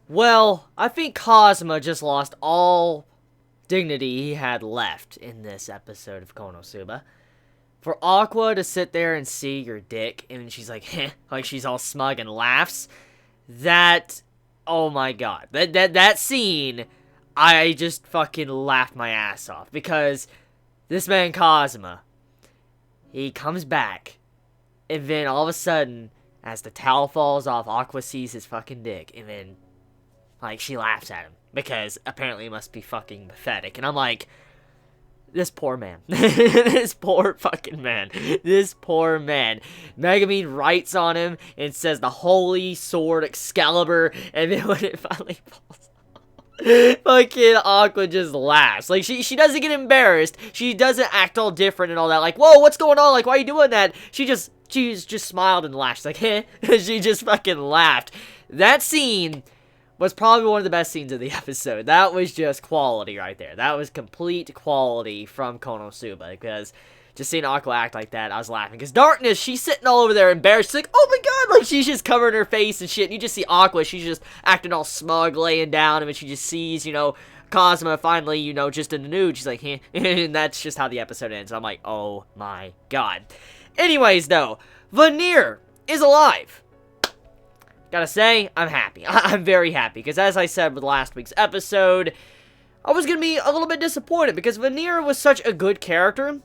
Well, I think Kazuma just lost all dignity he had left in this episode of Konosuba. For Aqua to sit there and see your dick, and she's like, heh, like she's all smug and laughs, that, oh my god, that scene, I just fucking laughed my ass off, because this man Kazuma, he comes back, and then all of a sudden, as the towel falls off, Aqua sees his fucking dick, and then, like, she laughs at him, because apparently it must be fucking pathetic, and I'm like, this poor man. This poor fucking man. This poor man. Megumin writes on him and says the holy sword Excalibur, and then when it finally falls off, fucking Aqua just laughs. Like, she doesn't get embarrassed. She doesn't act all different and all that. Like, whoa, what's going on? Like, why are you doing that? She's just smiled and laughed. She's like, heh. She just fucking laughed. That scene was probably one of the best scenes of the episode. That was just quality right there. That was complete quality from Konosuba, because just seeing Aqua act like that, I was laughing. Because Darkness, she's sitting all over there embarrassed. She's like, oh my god, like she's just covering her face and shit. And you just see Aqua, she's just acting all smug, laying down, and when she just sees, you know, Kazuma finally, you know, just in the nude, she's like, heh. And that's just how the episode ends. I'm like, oh my god. Anyways, though, Veneer is alive. Gotta say, I'm happy. I'm very happy, because as I said with last week's episode, I was gonna be a little bit disappointed, because Veneer was such a good character,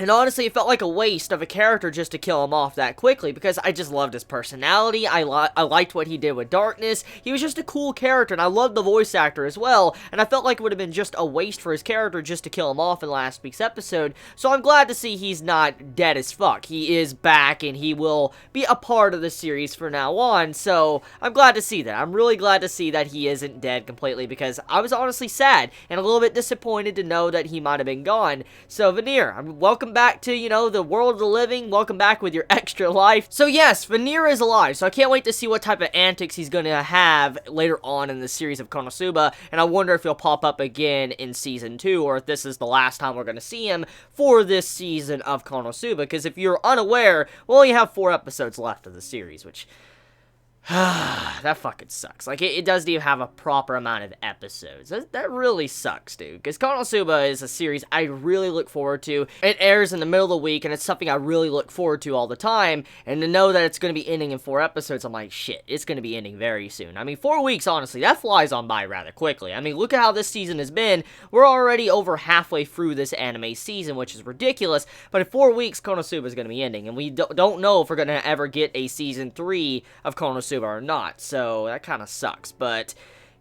and honestly, it felt like a waste of a character just to kill him off that quickly, because I just loved his personality. I liked what he did with Darkness. He was just a cool character, and I loved the voice actor as well, and I felt like it would have been just a waste for his character just to kill him off in last week's episode, so I'm glad to see he's not dead as fuck. He is back, and he will be a part of the series from now on, so I'm glad to see that. I'm really glad to see that he isn't dead completely, because I was honestly sad, and a little bit disappointed to know that he might have been gone. So, Veneer, welcome back to, you know, the world of the living. Welcome back with your extra life. So yes, Veneer is alive, so I can't wait to see what type of antics he's gonna have later on in the series of Konosuba, and I wonder if he'll pop up again in Season 2, or if this is the last time we're gonna see him for this season of Konosuba, because if you're unaware, we only have 4 episodes left of the series, which that fucking sucks. Like, it doesn't even have a proper amount of episodes. That really sucks, dude. Because Konosuba is a series I really look forward to. It airs in the middle of the week, and it's something I really look forward to all the time. And to know that it's going to be ending in 4 episodes, I'm like, shit, it's going to be ending very soon. I mean, 4 weeks, honestly, that flies on by rather quickly. I mean, look at how this season has been. We're already over halfway through this anime season, which is ridiculous. But in 4 weeks, Konosuba is going to be ending. And we don't know if we're going to ever get a Season 3 of Konosuba or not, so that kind of sucks, but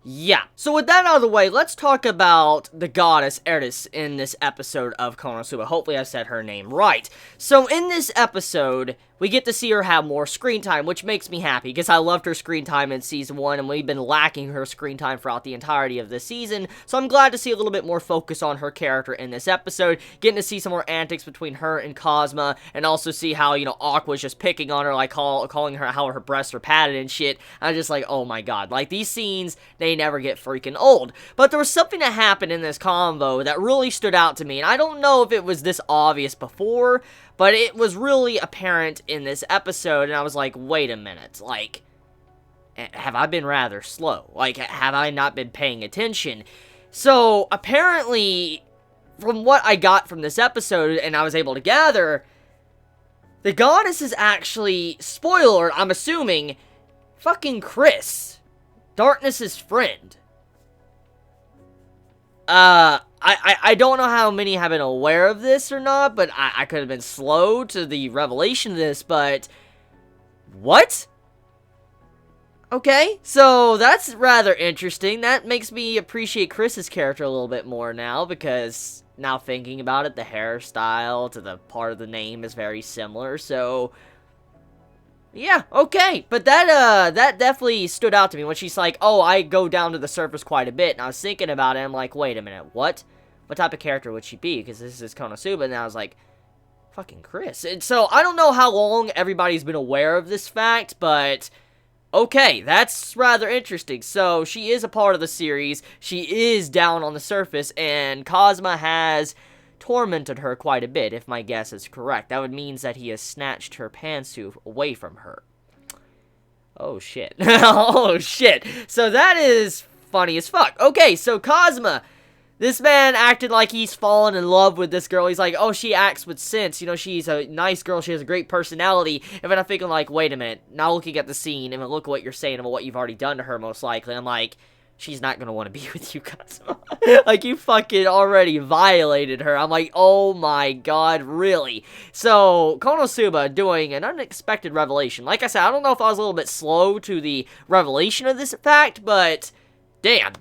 yeah. So with that out of the way, let's talk about the goddess Eris in this episode of Konosuba. Hopefully I said her name right. So in this episode, we get to see her have more screen time, which makes me happy, because I loved her screen time in Season 1, and we've been lacking her screen time throughout the entirety of this season, so I'm glad to see a little bit more focus on her character in this episode, getting to see some more antics between her and Kazuma, and also see how, you know, Aqua's just picking on her, like, calling her how her breasts are padded and shit. I'm just like, oh my god, like, these scenes, they never get freaking old. But there was something that happened in this convo that really stood out to me, and I don't know if it was this obvious before, but it was really apparent in this episode, and I was like, wait a minute, like, have I been rather slow? Like, have I not been paying attention? So, apparently, from what I got from this episode, and I was able to gather, the goddess is actually, spoiler, I'm assuming, fucking Chris, Darkness's friend. I don't know how many have been aware of this or not, but I could have been slow to the revelation of this, but what? Okay, so that's rather interesting. That makes me appreciate Chris's character a little bit more now, because now thinking about it, the hairstyle to the part of the name is very similar, so yeah, okay, but that definitely stood out to me when she's like, oh, I go down to the surface quite a bit, and I was thinking about it, and I'm like, wait a minute, what? What type of character would she be? Because this is Konosuba, and I was like, fucking Chris. And so, I don't know how long everybody's been aware of this fact, but okay, that's rather interesting. So, she is a part of the series, she is down on the surface, and Kazuma has tormented her quite a bit, if my guess is correct. That would mean that he has snatched her pantsuit away from her. Oh, shit. Oh, shit. So that is funny as fuck. Okay, so Kazuma. This man acted like he's fallen in love with this girl. He's like, oh, she acts with sense. You know, she's a nice girl. She has a great personality. And then I'm thinking, like, wait a minute. Now looking at the scene, and then look at what you're saying about what you've already done to her, most likely. I'm like, she's not gonna want to be with you, Kazuma. Like, you fucking already violated her. I'm like, oh my god, really? So, Konosuba doing an unexpected revelation. Like I said, I don't know if I was a little bit slow to the revelation of this fact, but damn.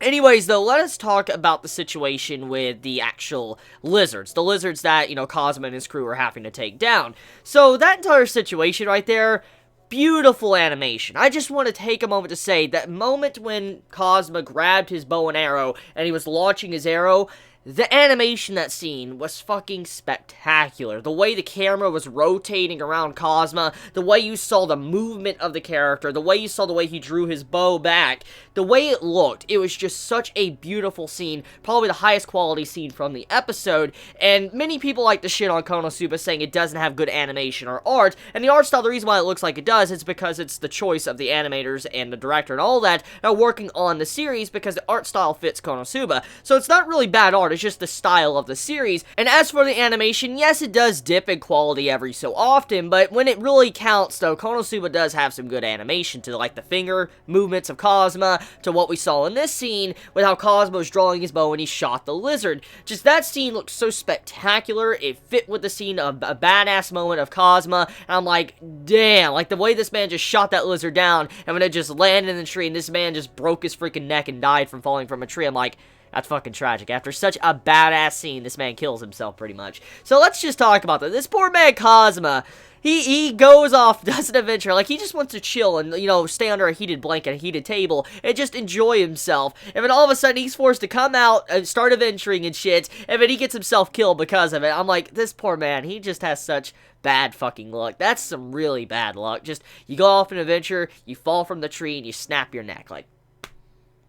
Anyways, though, let us talk about the situation with the actual lizards. The lizards that, you know, Kazuma and his crew are having to take down. So, that entire situation right there, beautiful animation. I just want to take a moment to say that moment when Kazuma grabbed his bow and arrow and he was launching his arrow, the animation in that scene was fucking spectacular. The way the camera was rotating around Kazuma, the way you saw the movement of the character, the way you saw the way he drew his bow back, the way it looked, it was just such a beautiful scene, probably the highest quality scene from the episode, and many people like to shit on Konosuba saying it doesn't have good animation or art, and the art style, the reason why it looks like it does, is because it's the choice of the animators and the director and all that are working on the series because the art style fits Konosuba. So it's not really bad art, it's just the style of the series. And as for the animation, yes, it does dip in quality every so often, but when it really counts, though, Konosuba does have some good animation to, like, the finger movements of Kazuma, to what we saw in this scene, with how Kazuma was drawing his bow and he shot the lizard. Just that scene looked so spectacular, it fit with the scene, a badass moment of Kazuma, and I'm like, damn, like, the way this man just shot that lizard down, and when it just landed in the tree, and this man just broke his freaking neck and died from falling from a tree, I'm like, that's fucking tragic. After such a badass scene, this man kills himself pretty much. So let's just talk about that. This poor man Kazuma, he goes off, does an adventure, like he just wants to chill and, you know, stay under a heated blanket, a heated table, and just enjoy himself. And then all of a sudden he's forced to come out and start adventuring and shit, and then he gets himself killed because of it. I'm like, this poor man, he just has such bad fucking luck. That's some really bad luck. Just, you go off an adventure, you fall from the tree, and you snap your neck. Like,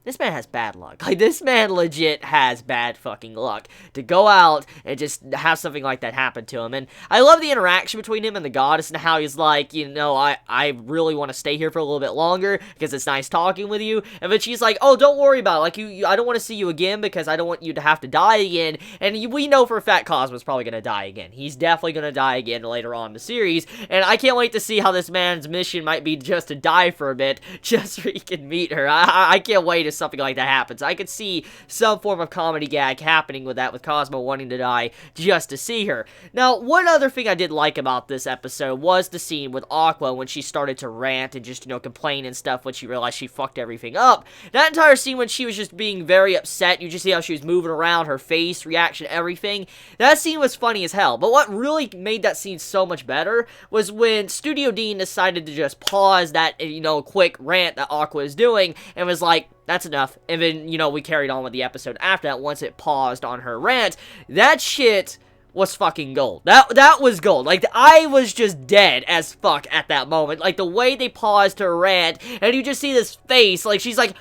this man has bad luck. Like, this man legit has bad fucking luck to go out and just have something like that happen to him. And I love the interaction between him and the goddess and how he's like, you know, I really want to stay here for a little bit longer because it's nice talking with you. And then she's like, oh, don't worry about it. Like, I don't want to see you again because I don't want you to have to die again. And we know for a fact Cosmo's probably going to die again. He's definitely going to die again later on in the series. And I can't wait to see how this man's mission might be just to die for a bit just so he can meet her. I can't wait if something like that happens. I could see some form of comedy gag happening with that, with Cosmo wanting to die just to see her. Now, one other thing I did like about this episode was the scene with Aqua when she started to rant and just, you know, complain and stuff when she realized she fucked everything up. That entire scene when she was just being very upset, you just see how she was moving around, her face, reaction, everything. That scene was funny as hell. But what really made that scene so much better was when Studio Dean decided to just pause that, you know, quick rant that Aqua is doing and was like, that's enough. And then, you know, we carried on with the episode after that once it paused on her rant. That shit was fucking gold. That was gold. Like, I was just dead as fuck at that moment. Like, the way they paused her rant, and you just see this face, like, she's like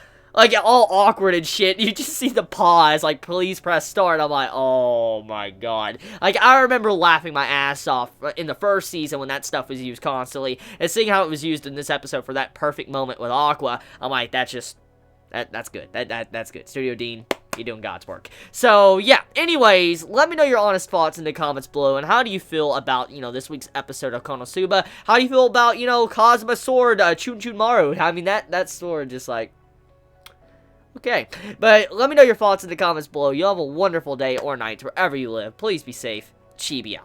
all awkward and shit. You just see the pause, like, please press start. I'm like, oh my god. Like, I remember laughing my ass off in the first season when that stuff was used constantly, and seeing how it was used in this episode for that perfect moment with Aqua, I'm like, that's just, that's good. That's good. Studio Dean, you're doing God's work. So, yeah. Anyways, let me know your honest thoughts in the comments below, and how do you feel about, you know, this week's episode of Konosuba? How do you feel about, you know, Kazuma's sword, Chunchunmaru? I mean, that sword just, like, okay. But let me know your thoughts in the comments below. You have a wonderful day or night wherever you live. Please be safe. Chibi out.